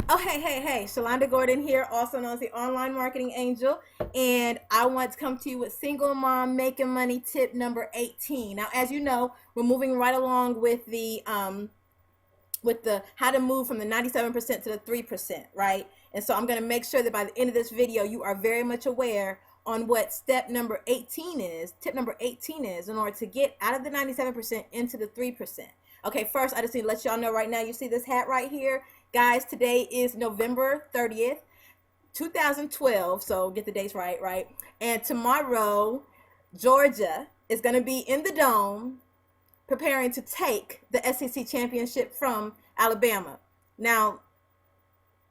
Oh, hey, Shalonda Gordon here, also known as the Online Marketing Angel, and I want to come to you with single mom making money tip number 18. Now, as you know, we're moving right along with the how to move from the 97% to the 3%, right? And so I'm going to make sure that by the end of this video, you are very much aware on what step number 18 is, tip number 18 is in order to get out of the 97% into the 3%. Okay, first, I just need to let y'all know right now, you see this hat right here? Guys, today is November 30th, 2012, so get the dates right, right? And tomorrow, Georgia is going to be in the Dome preparing to take the SEC championship from Alabama. Now,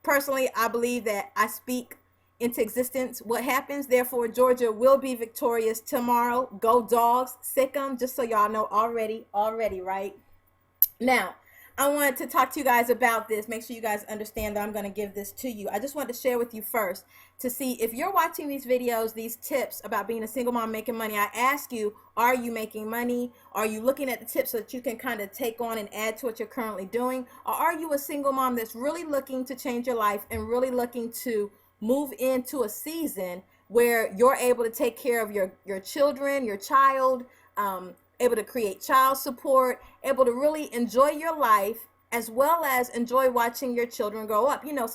personally, I believe that I speak into existence what happens. Therefore, Georgia will be victorious tomorrow. Go Dogs, sick 'em, just so y'all know already, right? Now, I wanted to talk to you guys about this. Make sure you guys understand that I'm going to give this to you. I just wanted to share with you first to see if you're watching these videos, these tips about being a single mom making money. I ask you, are you making money? Are you looking at the tips so that you can kind of take on and add to what you're currently doing? Or are you a single mom that's really looking to change your life and really looking to move into a season where you're able to take care of your children, your child, able to create child support, able to really enjoy your life as well as enjoy watching your children grow up. You know,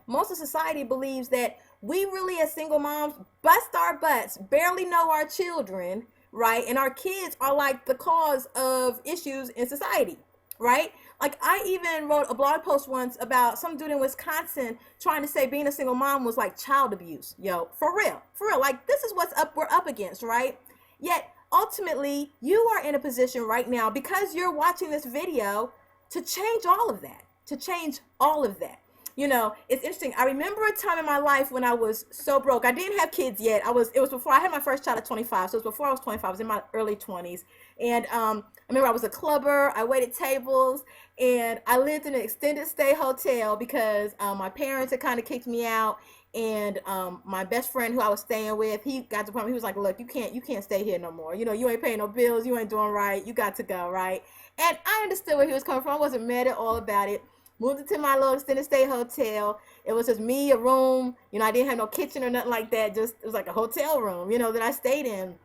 most of society believes that we really as single moms bust our butts, barely know our children, right? And our kids are like the cause of issues in society, right? Like I even wrote a blog post once about some dude in Wisconsin trying to say being a single mom was like child abuse. Yo, for real, for real. Like this is what we're up against, right? Yet ultimately, you are in a position right now because you're watching this video to change all of that, to change all of that. You know, it's interesting. I remember a time in my life when I was so broke. I didn't have kids yet. It was before I had my first child at 25. So it was before I was 25. I was in my early 20s. And I remember I was a clubber. I waited tables and I lived in an extended stay hotel because my parents had kind of kicked me out. And my best friend who I was staying with, he got to the point where he was like, look, you can't stay here no more. You know, you ain't paying no bills, you ain't doing right, you got to go, right? And I understood where he was coming from. I wasn't mad at all about it. Moved into my little extended stay hotel. It was just me, a room. You know, I didn't have no kitchen or nothing like that. Just it was like a hotel room, you know, that I stayed in.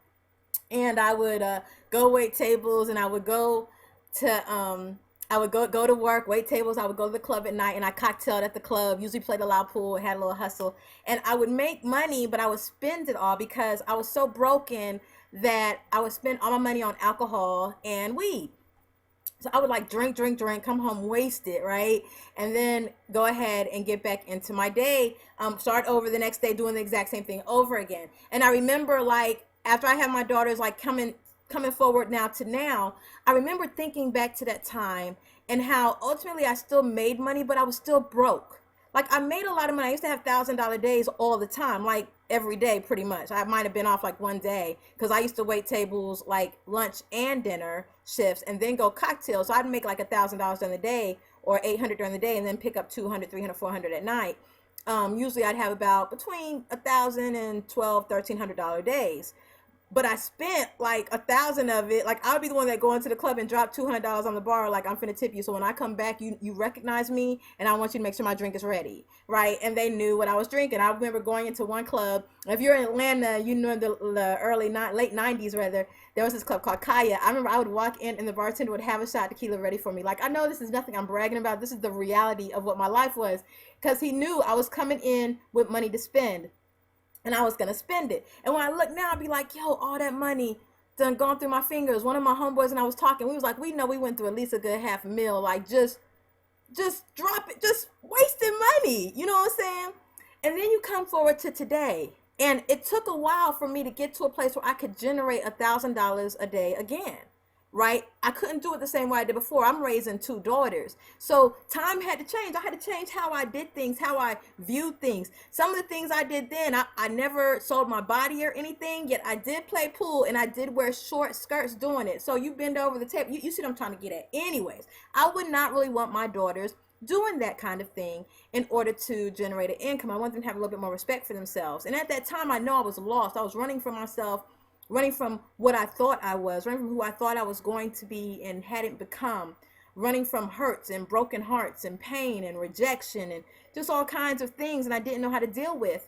And I would go wait tables, and I would go to work, wait tables. I would go to the club at night, and I cocktailed at the club. Usually played a loud pool, had a little hustle, and I would make money, but I would spend it all because I was so broken that I would spend all my money on alcohol and weed. So I would like drink, come home wasted, right? And then go ahead and get back into my day, start over the next day doing the exact same thing over again. And I remember like after I had my daughters like coming forward now to now, I remember thinking back to that time and how ultimately I still made money, but I was still broke. Like I made a lot of money. I used to have $1,000 days all the time, like every day pretty much. I might have been off like one day because I used to wait tables like lunch and dinner shifts and then go cocktails. So I'd make like $1,000 during the day or 800 during the day and then pick up 200, 300, 400 at night. Usually I'd have about between 1,000 and 12, $1,300 days, but I spent like 1,000 of it. Like I'll be the one that go into the club and drop $200 on the bar. Like I'm finna tip you. So when I come back, you recognize me, and I want you to make sure my drink is ready, right? And they knew what I was drinking. I remember going into one club. If you're in Atlanta, you know the late 90s rather. There was this club called Kaya. I remember I would walk in and the bartender would have a shot of tequila ready for me. Like I know this is nothing I'm bragging about. This is the reality of what my life was, because he knew I was coming in with money to spend and I was gonna spend it. And when I look now, I'd be like, yo, all that money done gone through my fingers. One of my homeboys and I was talking, we was like, we know we went through at least a good half a mil, like just drop it, just wasting money. You know what I'm saying? And then you come forward to today. And it took a while for me to get to a place where I could generate $1,000 a day again, right? I couldn't do it the same way I did before. I'm raising two daughters. So time had to change. I had to change how I did things, how I viewed things. Some of the things I did then, I never sold my body or anything, yet I did play pool and I did wear short skirts doing it. So you bend over the table, you see what I'm trying to get at. Anyways, I would not really want my daughters doing that kind of thing in order to generate an income. I want them to have a little bit more respect for themselves. And at that time, I know I was lost. I was running from myself, running from what I thought I was, running from who I thought I was going to be and hadn't become. running from hurts and broken hearts and pain and rejection and just all kinds of things, and I didn't know how to deal with.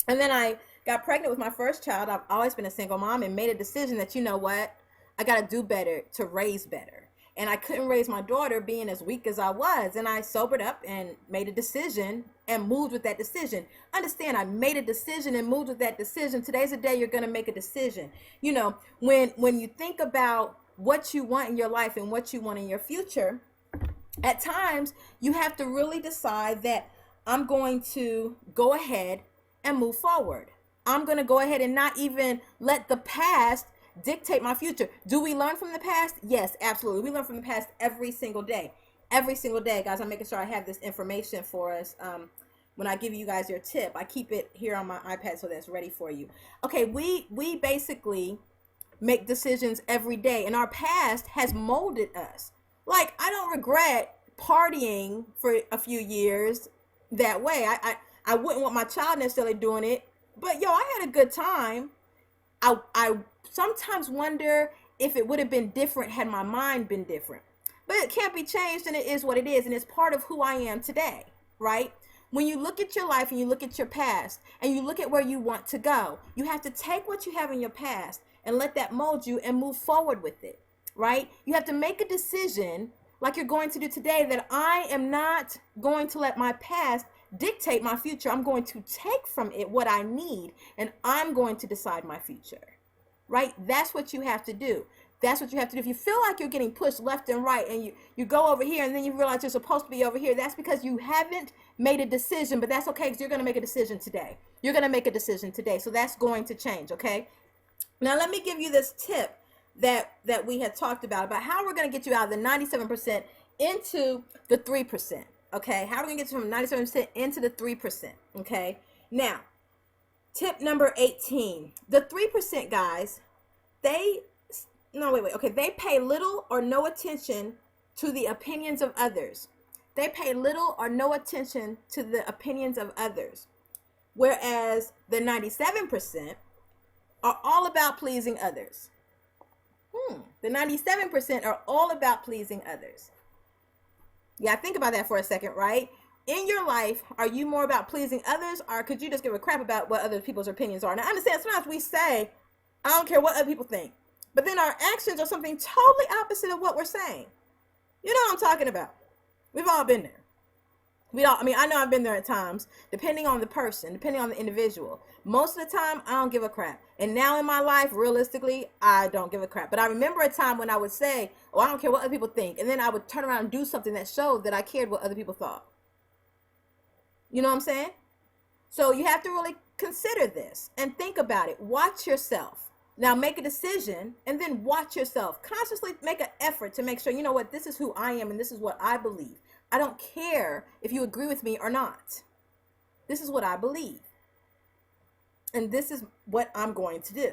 And then I got pregnant with my first child. I've always been a single mom and made a decision that, you know what, I got to do better to raise better. And I couldn't raise my daughter being as weak as I was. And I sobered up and made a decision and moved with that decision. Understand, I made a decision and moved with that decision. Today's the day you're going to make a decision. You know, when you think about what you want in your life and what you want in your future, at times you have to really decide that I'm going to go ahead and move forward. I'm going to go ahead and not even let the past dictate my future. Do we learn from the past? Yes, absolutely. We learn from the past every single day. Every single day, guys. I'm making sure I have this information for us. When I give you guys your tip, I keep it here on my iPad so that's ready for you. Okay, we basically make decisions every day, and our past has molded us. Like, I don't regret partying for a few years that way. I wouldn't want my child necessarily doing it, but yo, I had a good time. I sometimes wonder if it would have been different had my mind been different. But it can't be changed, and it is what it is, and it's part of who I am today, right? When you look at your life and you look at your past and you look at where you want to go, you have to take what you have in your past and let that mold you and move forward with it, right? You have to make a decision like you're going to do today that I am not going to let my past dictate my future. I'm going to take from it what I need, and I'm going to decide my future, right? That's what you have to do. That's what you have to do. If you feel like you're getting pushed left and right and you go over here and then you realize you're supposed to be over here, that's because you haven't made a decision, but that's okay because you're going to make a decision today. You're going to make a decision today. So that's going to change, okay? Now let me give you this tip that we had talked about how we're going to get you out of the 97% into the 3%. Okay, how are we going to get you from 97% into the 3%? Okay, now, tip number 18. The 3%, guys, they pay little or no attention to the opinions of others. They pay little or no attention to the opinions of others. Whereas the 97% are all about pleasing others. The 97% are all about pleasing others. Yeah, think about that for a second, right? In your life, are you more about pleasing others, or could you just give a crap about what other people's opinions are? Now, understand, sometimes we say, I don't care what other people think, but then our actions are something totally opposite of what we're saying. You know what I'm talking about. We've all been there. I know I've been there at times, depending on the person, depending on the individual. Most of the time, I don't give a crap. And now in my life, realistically, I don't give a crap. But I remember a time when I would say, oh, I don't care what other people think. And then I would turn around and do something that showed that I cared what other people thought. You know what I'm saying? So you have to really consider this and think about it. Watch yourself. Now make a decision and then watch yourself. Consciously make an effort to make sure, you know what, this is who I am and this is what I believe. I don't care if you agree with me or not. This is what I believe. And this is what I'm going to do.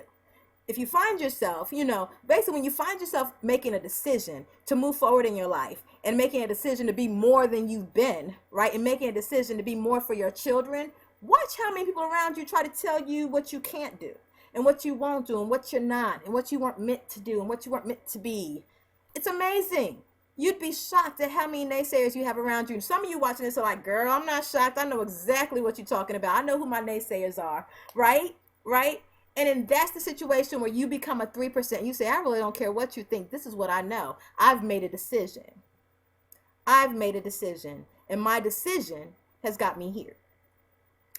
If you find yourself, basically when you find yourself making a decision to move forward in your life and making a decision to be more than you've been, right? And making a decision to be more for your children, watch how many people around you try to tell you what you can't do and what you won't do and what you're not and what you weren't meant to do and what you weren't meant to be. It's amazing. You'd be shocked at how many naysayers you have around you. Some of you watching this are like, girl, I'm not shocked. I know exactly what you're talking about. I know who my naysayers are, right? Right? And then that's the situation where you become a 3%. You say, I really don't care what you think. This is what I know. I've made a decision. I've made a decision. And my decision has got me here.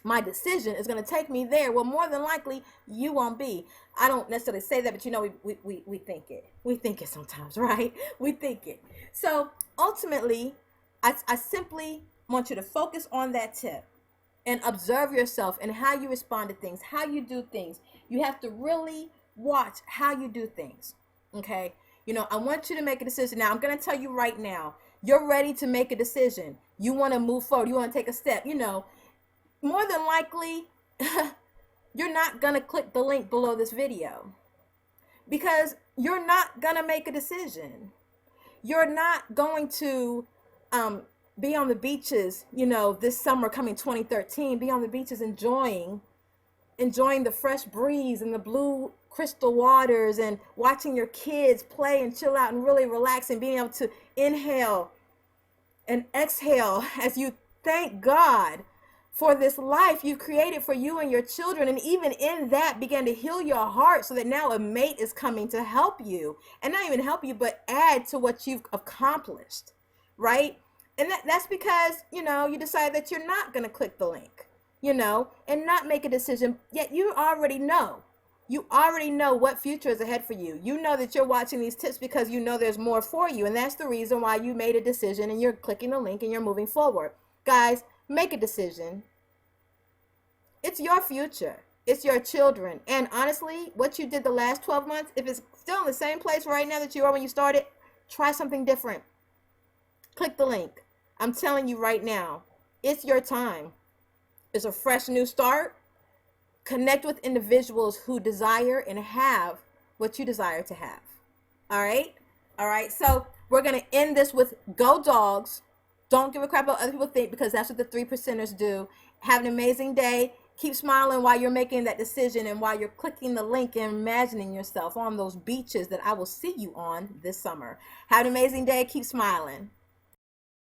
My decision is going to take me there. Well, more than likely, you won't be. I don't necessarily say that, but we think it. We think it sometimes, right? We think it. So ultimately, I simply want you to focus on that tip and observe yourself and how you respond to things, how you do things. You have to really watch how you do things, okay? I want you to make a decision. Now, I'm going to tell you right now, you're ready to make a decision. You want to move forward. You want to take a step, more than likely, you're not going to click the link below this video because you're not going to make a decision. You're not going to be on the beaches, this summer coming 2013, be on the beaches enjoying the fresh breeze and the blue, crystal waters and watching your kids play and chill out and really relax and being able to inhale and exhale as you thank God for this life you've created for you and your children. And even in that, begin to heal your heart so that now a mate is coming to help you, and not even help you, but add to what you've accomplished, right? And that's because, you decide that you're not going to click the link, and not make a decision. Yet you already know. You already know what future is ahead for you. You know that you're watching these tips because you know there's more for you. And that's the reason why you made a decision and you're clicking the link and you're moving forward. Guys, make a decision. It's your future. It's your children. And honestly, what you did the last 12 months, if it's still in the same place right now that you are when you started, try something different. Click the link. I'm telling you right now, it's your time. It's a fresh new start. Connect with individuals who desire and have what you desire to have. All right? All right. So we're going to end this with go dogs. Don't give a crap about what other people think, because that's what the 3%ers do. Have an amazing day. Keep smiling while you're making that decision and while you're clicking the link and imagining yourself on those beaches that I will see you on this summer. Have an amazing day. Keep smiling.